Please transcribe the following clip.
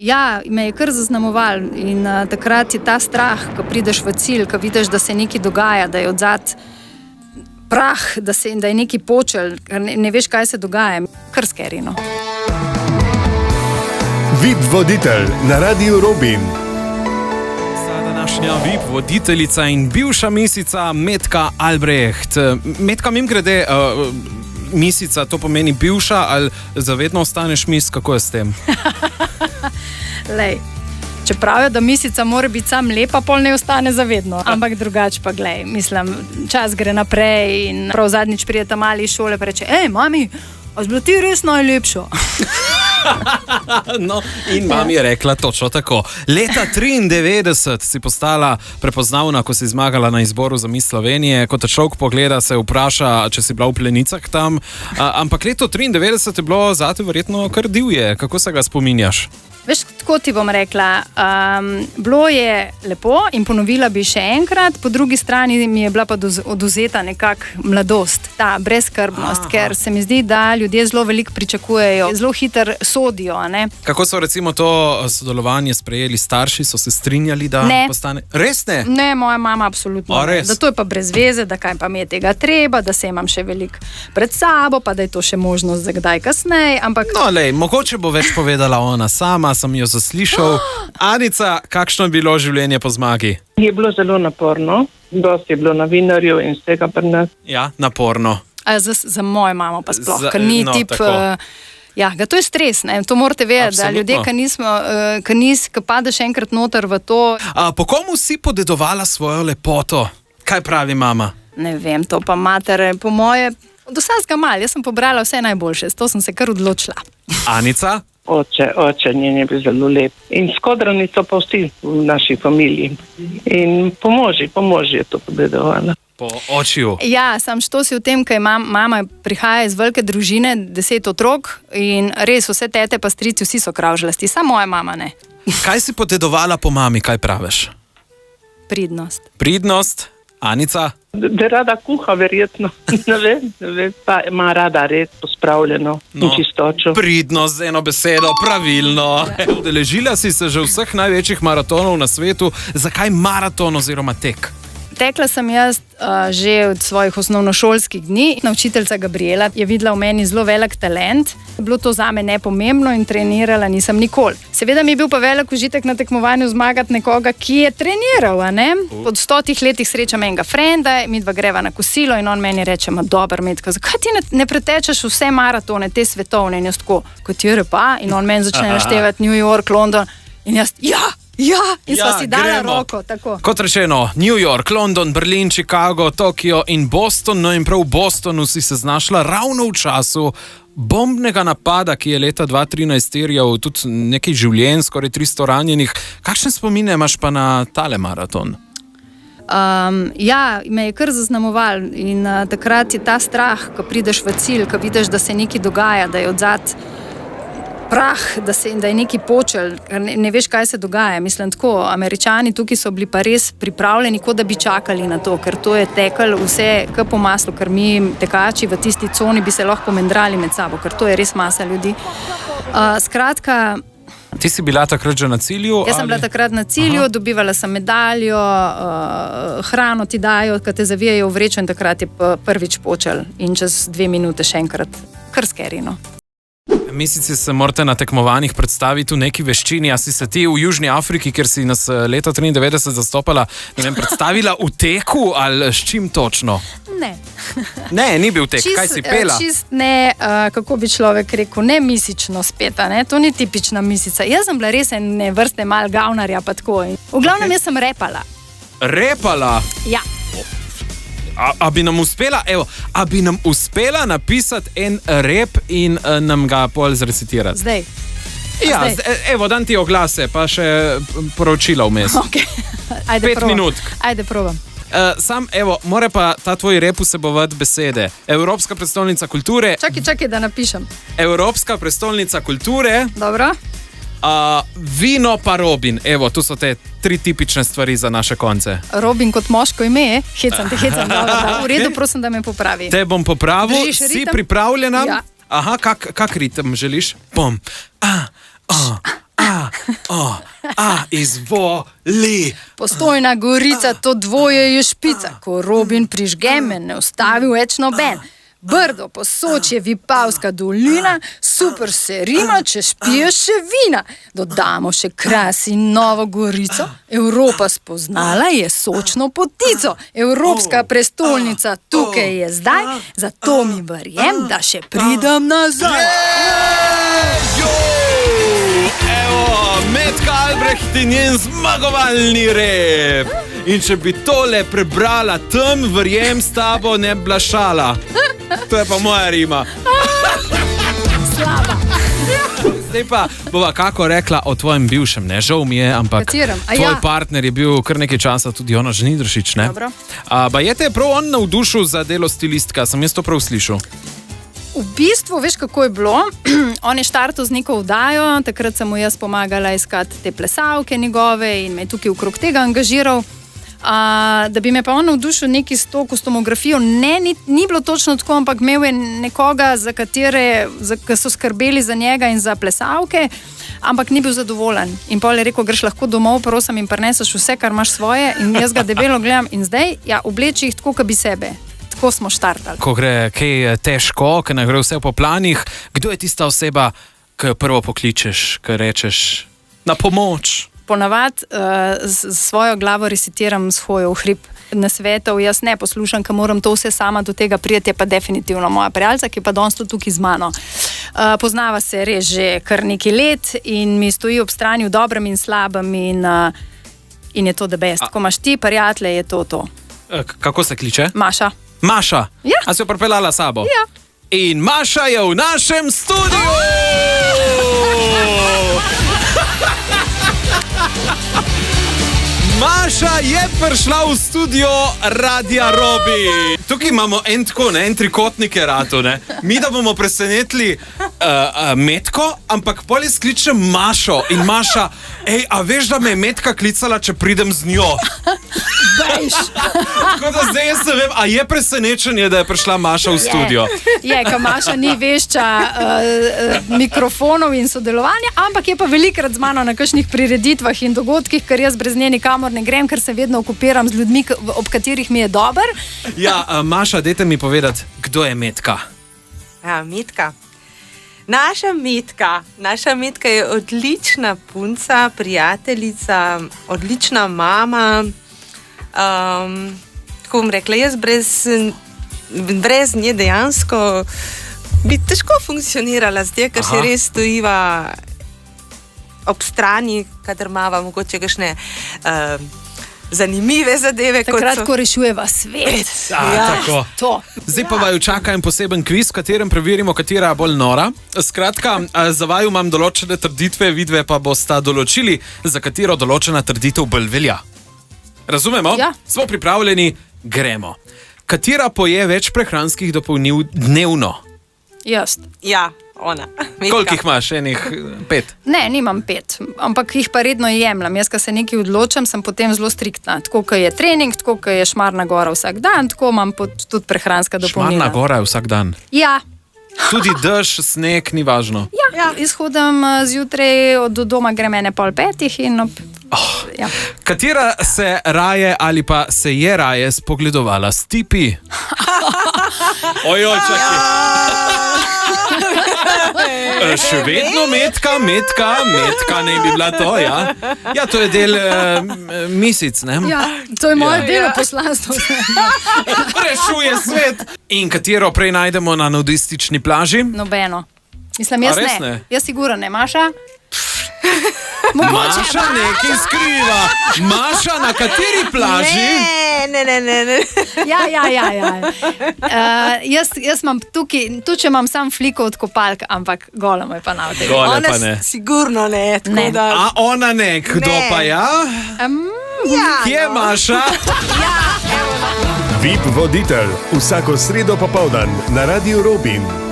Ja, me je kar zaznamoval in takrat je ta strah, ko prideš v cilj, ko vidiš, da se nekaj dogaja, da je odzad prah, da je nekaj počel, ne veš, kaj se dogaja. Kar skerino. VIP voditelj na Radiu Robin. Današnja VIP voditeljica in bivša misica Metka Albrecht. Metka, mimogrede, misica, to pomeni bivša ali zavedno ostaneš mis, kako je s tem? Lej, če pravijo, da misica mora biti sam lepa, pol ne ostane zavedno. Ampak drugače pa glej, mislim, čas gre naprej in prav zadnjič pride ta mali iz šole pa reče, mami, a si bila ti res najlepša? No, in mami je rekla točno tako. Leta 1993 si postala prepoznavna, ko si zmagala na izboru za Miss Slovenije. Ko te človek pogleda, se vpraša, če si bila v plenicah tam. Ampak leto 1993 je bilo zate verjetno kar divje. Kako se ga spominjaš? Veš, tako ti bom rekla, bilo je lepo in ponovila bi še enkrat, po drugi strani mi je bila pa oduzeta nekak mladost, ta brezskrbnost, ker se mi zdi, da ljudje zelo veliko pričakujejo, zelo hitro sodijo, ne? Kako so recimo to sodelovanje sprejeli starši, so se strinjali, da postane? Res ne? Ne, moja mama absolutno. Da to je pa brez veze, da kaj pa mi je tega treba, da se imam še veliko pred sabo, pa da je to še možnost za kdaj kasneje, ampak... No, lej, mogoče bo več povedala ona sama, sem jo zaslišal. Anica, kakšno je bilo življenje po zmagi? Je bilo zelo naporno, dosti je bilo novinarjev in vsega pri nas. Ja, naporno. Za mojo mamo pa sploh, ker ni tip... Ja, to je stres, ne? To morate vedeti, da ljudje, ki padeš enkrat noter v to... Po komu si podedovala svojo lepoto? Kaj pravi mama? Ne vem, to pa mater, po moje... Od vsega mal, jaz sem pobrala vse najboljše, s to sem se kar odločila. Anica? Oče njen je bil zelo lep. In skodranico pa vsi v naši familiji. In po možu je to podedovala. Po očiju. Ja, sam što si v tem, kaj mama prihaja iz velike družine, 10 otrok in res vse tete pa strici, vsi so kravžlasti, samo moja mama ne. Kaj si podedovala po mami, kaj praviš? Pridnost. Pridnost? Anica? Da rada kuha, verjetno. Ne vem, pa ima rada red pospravljeno in čistočo. Pridnost, z eno besedo, pravilno. Udeležila si se že vseh največjih maratonov na svetu. Zakaj maraton oziroma tek? Tekla sem jaz že od svojih osnovnošolskih dni. Učiteljica Gabriela je videla v meni zelo velik talent. Bilo to zame nepomembno in trenirala nisem nikoli. Seveda mi je bil pa velik užitek na tekmovanju zmagati nekoga, ki je treniral, a ne? Po 100 letih srečam enega frenda, midva greva na kosilo in on meni reče, dobro, Metka, zakaj ti ne pretečeš vse maratone, te svetovne? In jaz tako, kot je pa, in on meni začne naštevati New York, London in jaz, Ja, in sva si dala roko, tako. Kot rečeno, New York, London, Berlin, Chicago, Tokio in Boston. No in prav v Bostonu si se znašla ravno v času bombnega napada, ki je leta 2013 terjal tudi nekaj življenj, skoraj 300 ranjenih. Kakšne spomine imaš pa na tale maraton? Ja, me je kar zaznamoval in takrat je ta strah, ko prideš v cilj, ko vidiš, da se nekaj dogaja, da je odzad prah, da je nekaj počel, ne veš, kaj se dogaja. Mislim tako, Američani tukaj so bili pa res pripravljeni, kot da bi čakali na to, ker to je teklo vse kar po maslu, ker mi tekači v tisti coni bi se lahko pomendrali med sabo, ker to je res masa ljudi. Skratka... Ti si bila takrat že na cilju? Jaz sem bila takrat na cilju, dobivala sem medaljo, hrano ti dajo, ko te zavijajo v vrečo in takrat je prvič počel in čez 2 minute še enkrat. Kar skerino. Misici se morate na tekmovanjih predstaviti v neki veščini. A si se ti v Južni Afriki, kjer si nas leta 1993 zastopala, ne vem, predstavila v teku ali s čim točno? Ne. Ne, ni bil tek. Kaj si pela? Čist ne, kako bi človek rekel, ne misično speta, ne? To ni tipična misica. Jaz sem bila res ene vrste mal gavnarja pa tako. V glavnem jaz sem repala. Repala? Ja. A bi nam uspela napisati en rep in nam ga pol zrecitirati? Zdaj. Ja, evo, dan ti oglase, pa še poročila vmes. Ok, ajde 5 minut. Ajde, probam. Sam, evo, mora pa ta tvoj rep vsebovati besede. Evropska prestolnica kulture. Čakaj, da napišem. Evropska prestolnica kulture. Dobro. Vino pa Robin. Evo, tu so te 3 tipične stvari za naše konce. Robin kot moško ime, hecam. V redu, prosim, da me popravi. Te bom popravil, si pripravljena? Ja. Aha, kak ritem želiš? Bom. Izvoli. Postojna Gorica, to dvoje je špica. Ko Robin prižge, me ne ustavi več noben. Brdo, Posočje, Vipavska dolina, super se rima, če špiješ še vina. Dodamo še Kras in Novo Gorico, Evropa spoznala je sočno potico. Evropska prestolnica tukaj je zdaj, zato mi verjem, da še pridem nazaj. Evo, Metka Albrecht in njen zmagovalni rep. In če bi tole prebrala tam, verjem, s tabo ne blašala. To je pa moja rima. Slaba. Zdaj pa bova kako rekla o tvojem bivšem, ne? Žal mi je, ampak Katerem? tvoj partner je bil kar nekaj časa tudi Jonas Žnidršič, ne? Dobro. Je te prav on navdušil za delo stilistka, sem jaz to prav slišal? V bistvu, veš, kako je bilo? On je štartal z neko vdajo, takrat sem mu jaz pomagala iskati te plesavke njegove in me je tukaj okrog tega angažiral. Da bi me pa on navdušil neki s to kostumografijo, ni bilo točno tako, ampak imel je nekoga, ki so skrbeli za njega in za plesavke, ampak ni bil zadovoljen. In pol je rekel, greš lahko domov, prosim, in prineseš vse, kar imaš svoje, in jaz ga debelo gledam in zdaj, obleči jih tako, kot bi sebe. Tako smo štartali. Ko gre kaj težko, ko ne gre vse po planih, kdo je tista oseba, ki jo prvo pokličeš, ki rečeš na pomoč? Ponavadi svojo glavo resetiram s hojo v hrib. Nasvetov jaz ne poslušam, ker moram to vse sama do tega priti, je pa definitivno moja prijateljica, ki je pa danes tukaj z mano. Poznava se res že kar nekaj let in mi stoji ob strani v dobrem in slabem in je to the best. Ko imaš ti prijatelje, je to. Kako se kliče? Maša. Maša? Ja. A si jo pripeljala sabo? Ja. In Maša je v našem studiu! Maša je prišla v studio Radia Robi. Tukaj imamo en trikotnik je rato, ne? Mi da bomo presenetili Metko, ampak pol jaz kličem Mašo in Maša, a veš, da me je Metka klicala, če pridem z njo? Bejš. Tako da zdaj jaz ne vem, a je presenečenje, da je prišla Maša v studio? Je, ker Maša ni vešča mikrofonov in sodelovanja, ampak je pa velikrat z mano na kakšnih prireditvah in dogodkih, ker jaz brez nje nikamor ne grem, ker se vedno okupiram z ljudmi, ob katerih mi je dober. Ja, Maša, dajte mi povedati, kdo je Metka? Ja, Metka. Naša Metka je odlična punca, prijateljica, odlična mama. Tako bom rekla, jaz brez nje dejansko bi težko funkcionirala zdaj, ker se res stojiva ob strani, kadar imava mogoče kakšne zanimive zadeve. Takrat, ko rešujeva svet. Tako. To. Zdaj pa vaju čaka en poseben kviz, v katerem preverimo, katera je bolj nora. Skratka, za vaju imam določene trditve, vidve pa bosta določili, za katero določena trditev bolj velja. Razumemo? Ja. Smo pripravljeni, gremo. Katera poje več prehranskih dopolnil dnevno? Jaz. Ja, ona. Metka. Koliko jih imaš? Enih 5? Ne, nimam 5, ampak jih pa redno jemljem. Jaz, ko se nekaj odločam, sem potem zelo striktna. Tako, ko je trening, tako, ko je Šmarna gora vsak dan, tako imam tudi prehranska dopolnila. Šmarna gora je vsak dan? Ja. Tudi dež, sneg, ni važno. Ja. Izhodam zjutraj, od doma grem 4:30 in ja. Katera se raje ali pa se je raje spogledovala s tipi? Ojoj, čakaj. Še vedno Metka ne bi bila to, ja? Ja, to je del misic, ne? Ja, to je moje delo poslanstvo. Rešuje svet. In katero prej najdemo na nudistični plaži? Nobeno. Mislim, jaz ne. Jaz sigurno ne, Maša? Maša nekaj skriva. Maša, na kateri plaži? Ne. Ja. Jaz imam tukaj, tu če imam sam fliko od kopalk, ampak gola mu je pa na tega. Gole pa ne. Sigurno ne. Ne. A ona ne, kdo pa ja? Kje je Maša? VIP voditelj vsako sredo popoldan na Radiu Robin.